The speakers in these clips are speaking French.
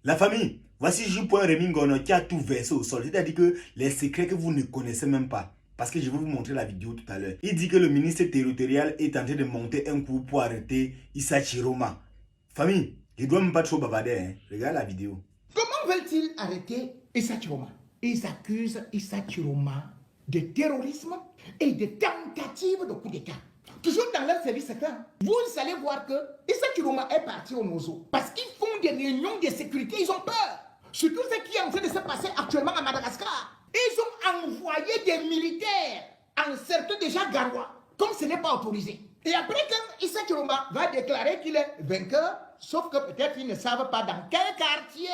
La famille, voici J.Remingono qui a tout versé au sol. C'est-à-dire que les secrets que vous ne connaissez même pas. Parce que je vais vous montrer la vidéo tout à l'heure. Il dit que le ministre territorial est en train de monter un coup pour arrêter Issa Chiroma. Famille, je ne dois même pas trop bavarder. Hein. Regarde la vidéo. Comment veulent-ils arrêter Issa Chiroma? Ils accusent Issa Chiroma de terrorisme et de tentative de coup d'État. Toujours dans leur service secret, vous allez voir que Issa Chiroma est parti au Nozo. Parce qu'ils font des réunions de sécurité, ils ont peur. Surtout ce qui est en train de se passer actuellement à Madagascar. Ils ont envoyé des militaires en certain déjà Garoua, comme ce n'est pas autorisé. Et après, quand Issa Chiroma va déclarer qu'il est vainqueur, sauf que peut-être ils ne savent pas dans quel quartier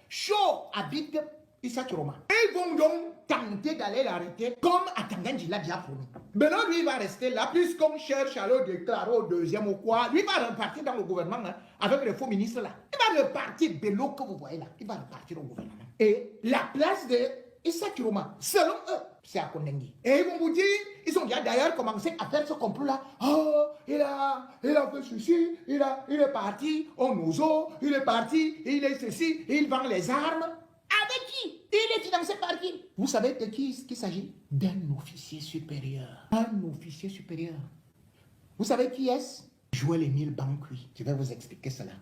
chaud habite Issa Chiroma. Ils vont donc tenter d'aller l'arrêter comme à Tanganji l'a déjà promis. Maintenant, lui, il va rester là, puisqu'on cherche à le déclarer au deuxième ou quoi. Lui, il va repartir dans le gouvernement hein, avec les faux ministres là. Il va repartir, Bello que vous voyez là, il va repartir au gouvernement. Et la place de Issa Chiroma, selon eux, c'est à Kondengi. Et ils vont vous dire, ils ont déjà d'ailleurs commencé à faire ce complot-là. Oh, il a fait ceci, il est parti au Nozo, il est parti, il est ceci, il vend les armes. Avec qui? Il est financé par qui? Vous savez de qui il s'agit? D'un officier supérieur. Un officier supérieur. Vous savez qui est-ce? Joël Émile Bankui. Je vais vous expliquer cela.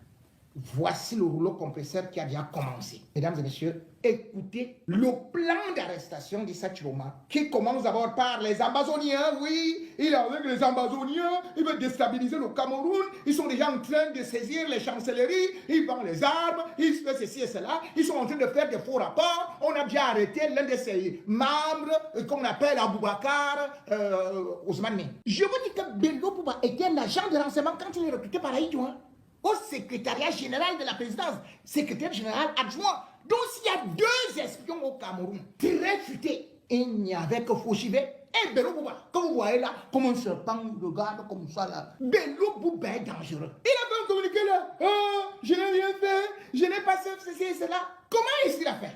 Voici le rouleau compresseur qui a déjà commencé. Mesdames et messieurs, écoutez le plan d'arrestation d'Issa Chiroma qui commence d'abord par les Amazoniens. Oui, il est avec les Amazoniens, il veut déstabiliser le Cameroun. Ils sont déjà en train de saisir les chancelleries, ils vendent les armes, ils font ceci et cela. Ils sont en train de faire des faux rapports. On a déjà arrêté l'un de ses membres, qu'on appelle Aboubakar Ousmane. Je vous dis que Bello Bouba était un agent de renseignement quand il est recruté par Aïdjo. Au secrétariat général de la présidence, secrétaire général adjoint. Donc s'il y a deux espions au Cameroun, très futés, il n'y avait que Fauchivé et Bello Bouba. Comme vous voyez là, comme un serpent regarde comme ça là. Bello Bouba est dangereux. Il a fait un communiqué là. Oh, je n'ai rien fait, je n'ai pas fait ceci et cela. Comment est-ce qu'il a fait?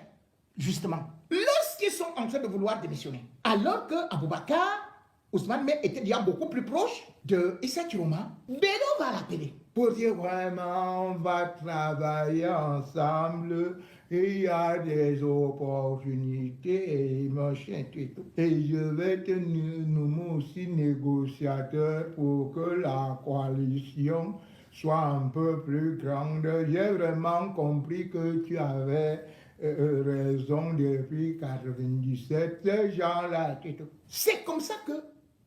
Justement, lorsqu'ils sont en train de vouloir démissionner, alors que Aboubakar Ousmane était déjà beaucoup plus proche de Issa Chiroma, Bello va l'appeler pour dire vraiment on va travailler ensemble, il y a des opportunités et machin et tout. Et je vais te nommer aussi négociateur pour que la coalition soit un peu plus grande. J'ai vraiment compris que tu avais raison depuis 97, ces gens-là. C'est comme ça que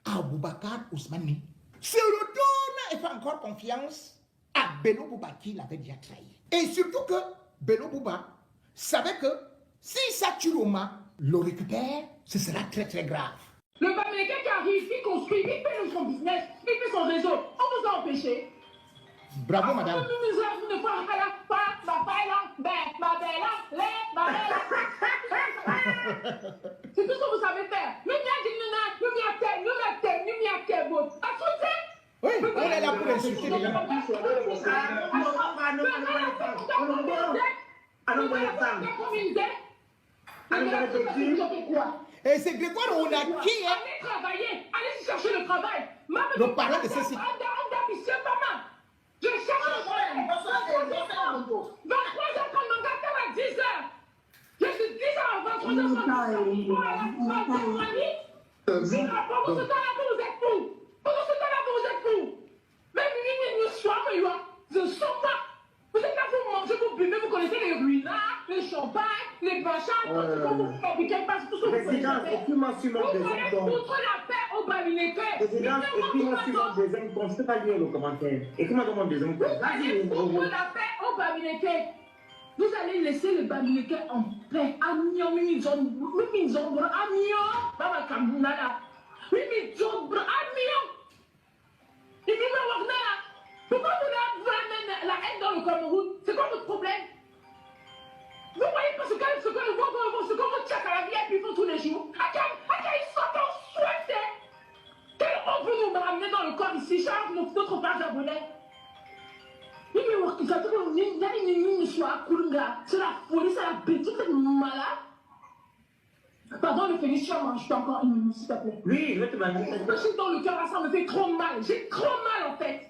Aboubakar Ousmane se retourne et fait encore confiance à Bello Bouba qui l'avait déjà trahi. Et surtout que Bello Bouba savait que si Issa Chiroma le récupère, ce sera très très grave. Le Bamileke qui arrive, il construit, il fait son business, il fait son réseau. On vous a empêché. Bravo madame. C'est tout ce que vous savez faire. Oui, on est là pour insulter les gens. Et c'est Grégoire Ouna qui est... Allez travailler, allez chercher le travail. Le parent de ceci. Je cherche le travail. 23h quand mon gâteau à 10h. Je suis 10h à 23h. Pendant ce temps-là, vous êtes fous. Pendant ce temps-là, vous êtes fous. Même nous sommes, je ne sens pas. Vous êtes là, vous mangez, vous buvez, vous connaissez les ruinards, les champagnes, les machins, vous fabriquez pas tout ce que vous connaissez. Vous voulez foutre la paix au Bamileke. Président, écris-moi sur mon deuxième compte. Je ne peux pas lire le commentaire. Écris-moi dans mon deuxième compte. Vous allez foutre la paix au Bamileke. Vous allez laisser le Bamileke en paix. Amiens, Mimizon, Amiens, Baba Kambounala. Mimizon, Amiens. Et puis, pourquoi vous amenez la haine dans le Cameroun? C'est quoi votre problème? Vous voyez pas ce que vous tchèques à la vie et puis font tous les jours? À quel ils sont en souhaité? Quel honte vous nous ramener dans le corps ici, charge notre page d'abonnés? C'est la folie, c'est la bêtise, c'est malade. Pardon, le Félicien, mange encore une minute, s'il te plaît. Oui, je vais te demander. Je suis dans le cœur, ça me fait trop mal. J'ai trop mal en fait.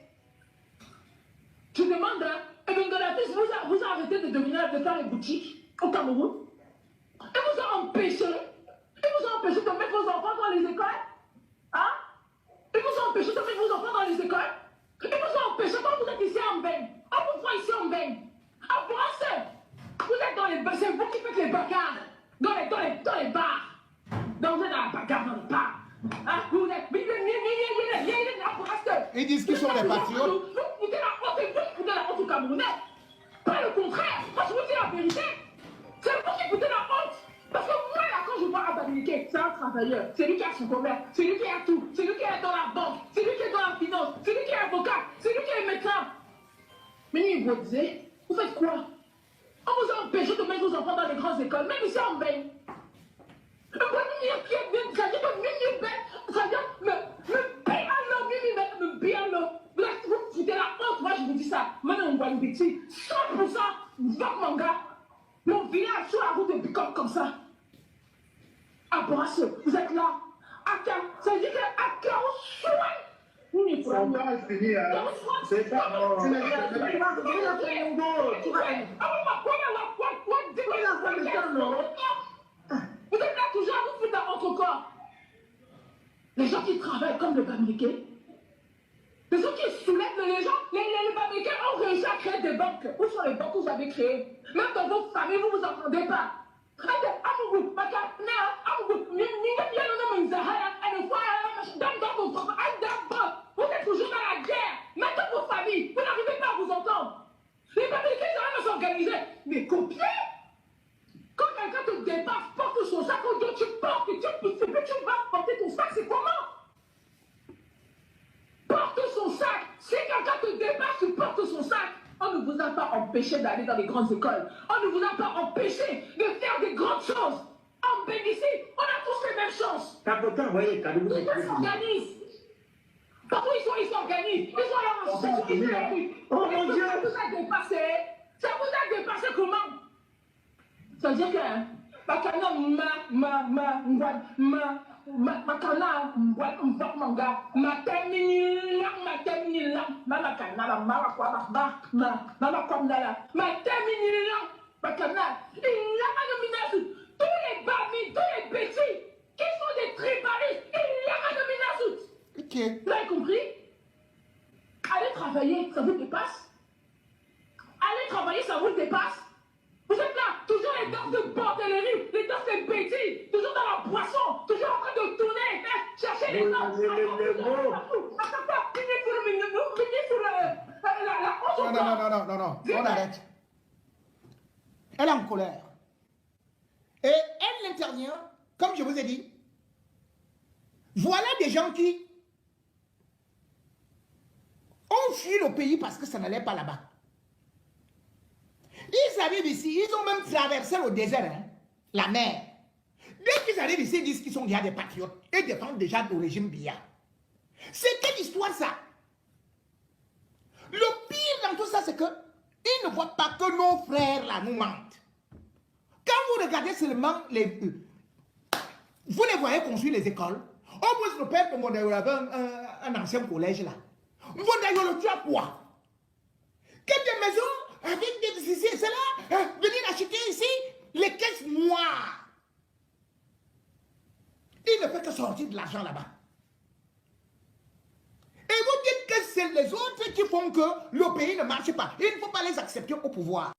Je demande Et bien, Donatus vous a arrêté de faire les boutiques au Cameroun. Et vous a empêché de mettre vos enfants dans les écoles. Hein? Et vous a empêché de mettre vos enfants dans les écoles. Et vous a empêché quand vous êtes ici en Beigne. On vous voit ici en Beigne. À Brassens. Vous êtes dans les bars. C'est vous qui faites les bagarres. Dans les bars. Vous êtes dans la bagarre dans les bars. Hein? Vous êtes. Ils disent qu'ils sont des patriotes. Vous foutez la honte au Camerounais. Pas le contraire. Moi, je vous dis la vérité. C'est vous qui foutez la honte. Parce que moi, là, quand je vois Abamileke, c'est un travailleur. C'est lui qui a son commerce. C'est lui qui a tout. C'est lui qui est dans la banque. C'est lui qui est dans la finance. C'est lui qui est avocat. C'est lui qui est médecin. Mais vous disiez, vous faites quoi? On vous a empêché de mettre vos enfants dans les grandes écoles, même ici en Beigne. Vous foutez la honte, moi je vous dis ça. Maintenant on voit une bêtise. 100% votre manga. Mon village sur la route de Bicop comme ça. À Brassens, vous êtes là. Ça veut dire qu'à Kao Chouin. C'est pas fini, hein. C'est pas. Tu n'as pas vous êtes là toujours à vous foutre dans votre corps. Les gens qui travaillent comme le Bamileke, les gens qui soulèvent les gens, les Bamileke ont réussi à créer des banques. Où sont les banques que vous avez créées? Même dans vos familles, vous ne vous entendez pas. Vous êtes toujours dans la guerre. Même dans vos familles, vous n'arrivez pas à vous entendre. Les Bamileke, ils arrivent à s'organiser. Mais copier. Quand quelqu'un te dépasse, porte son sac, on dit tu portes, tu vas porter ton sac, c'est comment? Porte son sac. Si quelqu'un te dépasse, tu portes son sac. On ne vous a pas empêché d'aller dans les grandes écoles. On ne vous a pas empêché de faire des grandes choses. En Bénéficie, on a tous les mêmes chances. T'as pourtant envoyé cadeau. Ils s'organisent. Partout ils s'organisent. Ils sont là en chef. Oh mon Dieu! Ça vous a dépassé. Ça vous a dépassé comment? Ça veut dire que Bakana tous les bamis, tous les petits qui sont des tribalistes, il y a un de Ok. vous avez compris? Allez travailler, ça vous dépasse? Allez travailler, ça vous dépasse? Vous êtes là, toujours les danses de bordellerie, les danses de bêtises, toujours dans la boisson, toujours en train de tourner, chercher les danses. Non. On arrête. Elle est en colère. Et elle intervient, comme je vous ai dit. Voilà des gens qui ont fui le pays parce que ça n'allait pas là-bas. Ils arrivent ici, ils ont même traversé le désert, hein, la mer. Dès qu'ils arrivent ici, ils disent qu'ils sont déjà des patriotes et défendent déjà le régime Biya. C'est quelle histoire ça? Le pire dans tout ça, c'est que ils ne voient pas que nos frères là nous mentent. Quand vous regardez seulement les... vous les voyez construire les écoles. Au moins le père de mon avait un ancien collège là. Mon le tue à quoi? Quelles des maisons avec des ici et cela, venir acheter ici les caisses noires. Il ne fait que sortir de l'argent là-bas. Et vous dites que c'est les autres qui font que le pays ne marche pas. Il ne faut pas les accepter au pouvoir.